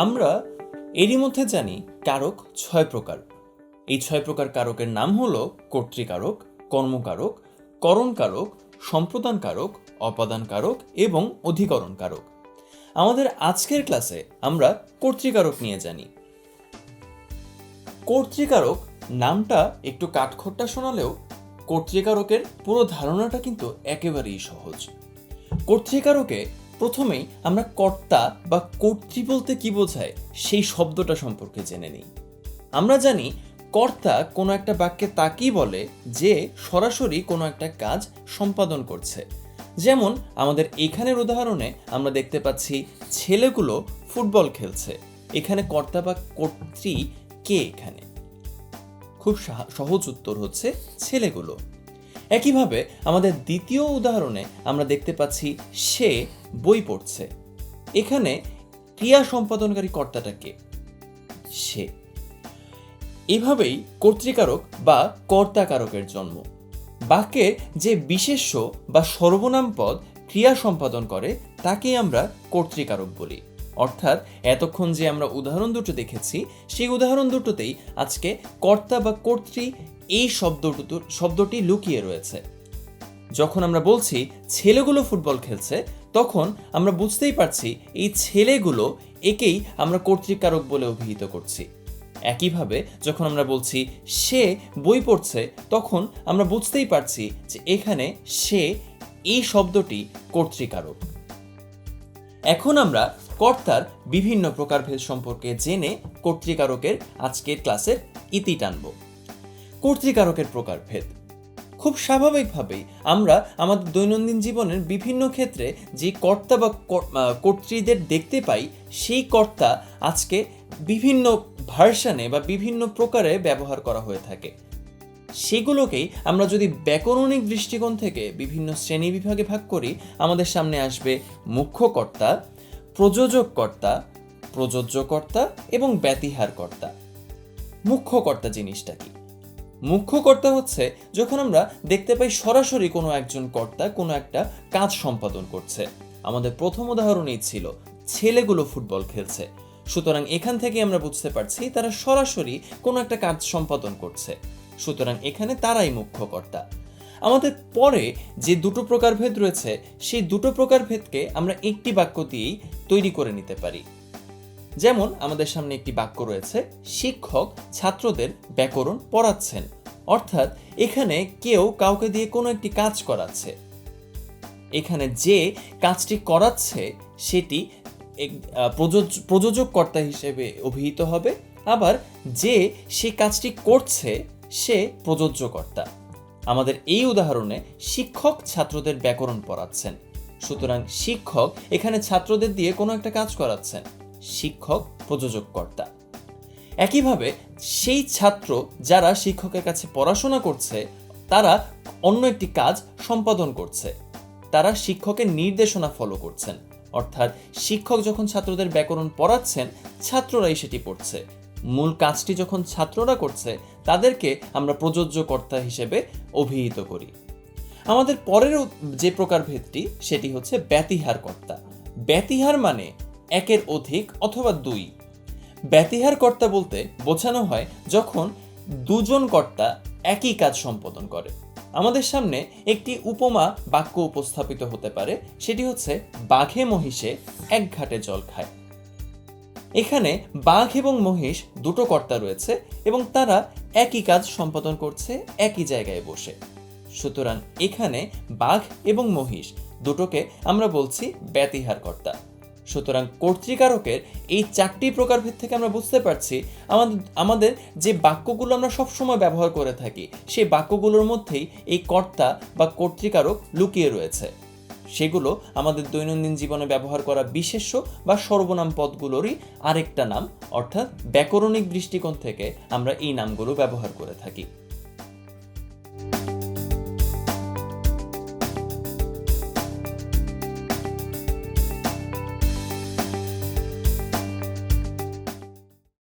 আমরা এরই মধ্যে জানি কারক ৬ প্রকার। এই ৬ প্রকার কারকের নাম হলো কর্তৃকারক, কর্মকারক, করণকারক, সম্প্রদান কারক, অপাদান কারক এবং অধিকরণ কারক। আমাদের আজকের ক্লাসে আমরা কর্তৃকারক নিয়ে জানি। কর্তৃকারক নামটা একটু কাঠখোট্টা শোনালেও কর্তৃকারকের পুরো ধারণাটা কিন্তু একেবারেই সহজ। কর্তৃকারকে প্রথমেই আমরা কর্তা বা কর্তৃ বলতে কি বোঝায় সেই শব্দটা সম্পর্কে জেনে নিই। আমরা জানি কর্তা কোনো একটা বাক্যে তাকেই বলে যে সরাসরি কোনো একটা কাজ সম্পাদন করছে। যেমন আমাদের এখানের উদাহরণে আমরা দেখতে পাচ্ছি ছেলেগুলো ফুটবল খেলছে। এখানে কর্তা বা কর্তৃ কে? এখানে খুব সহজ উত্তর হচ্ছে ছেলেগুলো। একইভাবে আমাদের দ্বিতীয় উদাহরণে আমরা দেখতে পাচ্ছি সে বই পড়ছে। এখানে ক্রিয়া সম্পাদনকারী কর্তাটা কে? সে। এভাবেই কর্তৃকারক বা কর্তাকারকের জন্ম। বাক্যে যে বিশেষ্য বা সর্বনাম পদ ক্রিয়া সম্পাদন করে তাকে আমরা কর্তৃকারক বলি। অর্থাৎ এতক্ষণ যে আমরা উদাহরণ দুটো দেখেছি সেই উদাহরণ দুটোতেই আজকে কর্তা বা কর্তৃ এই শব্দটি লুকিয়ে রয়েছে। যখন আমরা বলছি ছেলেগুলো ফুটবল খেলছে তখন আমরা বুঝতেই পারছি এই ছেলেগুলো একেই আমরা কর্তৃকারক বলে অভিহিত করছি। একইভাবে যখন আমরা বলছি সে বই পড়ছে তখন আমরা বুঝতেই পারছি যে এখানে সে এই শব্দটি কর্তৃকারক। এখন আমরা কর্তার বিভিন্ন প্রকারভেদ সম্পর্কে জেনে কর্তৃকারকের আজকের ক্লাসের ইতি টানব। কর্তৃকারকের প্রকারভেদ। খুব স্বাভাবিকভাবেই আমরা আমাদের দৈনন্দিন জীবনের বিভিন্ন ক্ষেত্রে যে কর্তা বা কর্তৃদের দেখতে পাই সেই কর্তা আজকে বিভিন্ন ভার্সানে বা বিভিন্ন প্রকারে ব্যবহার করা হয়ে থাকে। সেগুলোকেই আমরা যদি ব্যাকরণিক দৃষ্টিকোণ থেকে বিভিন্ন শ্রেণী বিভাগে ভাগ করি, আমাদের সামনে আসবে মুখ্য কর্তা, প্রযোজক কর্তা, প্রযোজ্য কর্তা এবং ব্যতিহার কর্তা। মুখ্য কর্তা জিনিসটা কি? মুখ্য কর্তা হচ্ছে যখন আমরা দেখতে পাই সরাসরি কোনো একজন কর্তা কোনো একটা কাজ সম্পাদন করছে। আমাদের প্রথম উদাহরণেই ছিল ছেলেগুলো ফুটবল খেলছে। সুতরাং এখান থেকে আমরা বুঝতে পারছি তারা সরাসরি কোনো একটা কাজ সম্পাদন করছে। সুতরাং এখানে তারাই মুখ্য কর্তা। আমাদের পরে যে দুটো প্রকারভেদ রয়েছে সেই দুটো প্রকারভেদকে আমরা একটি বাক্য দিয়েই তৈরি করে নিতে পারি। যেমন আমাদের সামনে একটি বাক্য রয়েছে, শিক্ষক ছাত্রদের ব্যাকরণ পড়াচ্ছেন। অর্থাৎ এখানে কেউ কাউকে দিয়ে কোনো একটি কাজ করাচ্ছে। এখানে যে কাজটি করাচ্ছে সেটি প্রযোজক কর্তা হিসেবে অভিহিত হবে, আবার যে সে কাজটি করছে সে প্রযোজ্য কর্তা। আমাদের এই উদাহরণে শিক্ষক ছাত্রদের ব্যাকরণ পড়াচ্ছেন। সুতরাং শিক্ষক এখানে ছাত্রদের দিয়ে কোনো একটা কাজ করাচ্ছেন, শিক্ষক প্রযোজক কর্তা। একইভাবে সেই ছাত্র যারা শিক্ষকের কাছে পড়াশোনা করছে তারা অন্য একটি কাজ সম্পাদন করছে, তারা শিক্ষকের নির্দেশনা ফলো করছেন। অর্থাৎ শিক্ষক যখন ছাত্রদের ব্যাকরণ পড়াচ্ছেন ছাত্ররাই সেটি পড়ছে। মূল কাজটি যখন ছাত্ররা করছে তাদেরকে আমরা প্রযোজ্য কর্তা হিসেবে অভিহিত করি। আমাদের পরের যে প্রকারভেদটি সেটি হচ্ছে ব্যতিহার কর্তা। ব্যতিহার মানে একের অধিক অথবা দুই। ব্যতিহার কর্তা বলতে বোঝানো হয় যখন দুজন কর্তা একই কাজ সম্পাদন করে। আমাদের সামনে একটি উপমা বাক্য উপস্থাপিত হতে পারে, সেটি হচ্ছে বাঘে মহিষে এক ঘাটে জল খায়। এখানে বাঘ এবং মহিষ দুটো কর্তা রয়েছে এবং তারা একই কাজ সম্পাদন করছে একই জায়গায় বসে। সুতরাং এখানে বাঘ এবং মহিষ দুটোকে আমরা বলছি ব্যতিহার কর্তা। সুতরাং কর্তৃকারকের এই চারটি প্রকারভেদ থেকে আমরা বুঝতে পারছি আমাদের যে বাক্যগুলো আমরা সবসময় ব্যবহার করে থাকি সেই বাক্যগুলোর মধ্যেই এই কর্তা বা কর্তৃকারক লুকিয়ে রয়েছে। সেগুলো আমাদের দৈনন্দিন জীবনে ব্যবহার করা বিশেষ্য বা সর্বনাম পদগুলোরই আরেকটা নাম, অর্থাৎ ব্যাকরণিক দৃষ্টিকোণ থেকে আমরা এই নামগুলো ব্যবহার করে থাকি।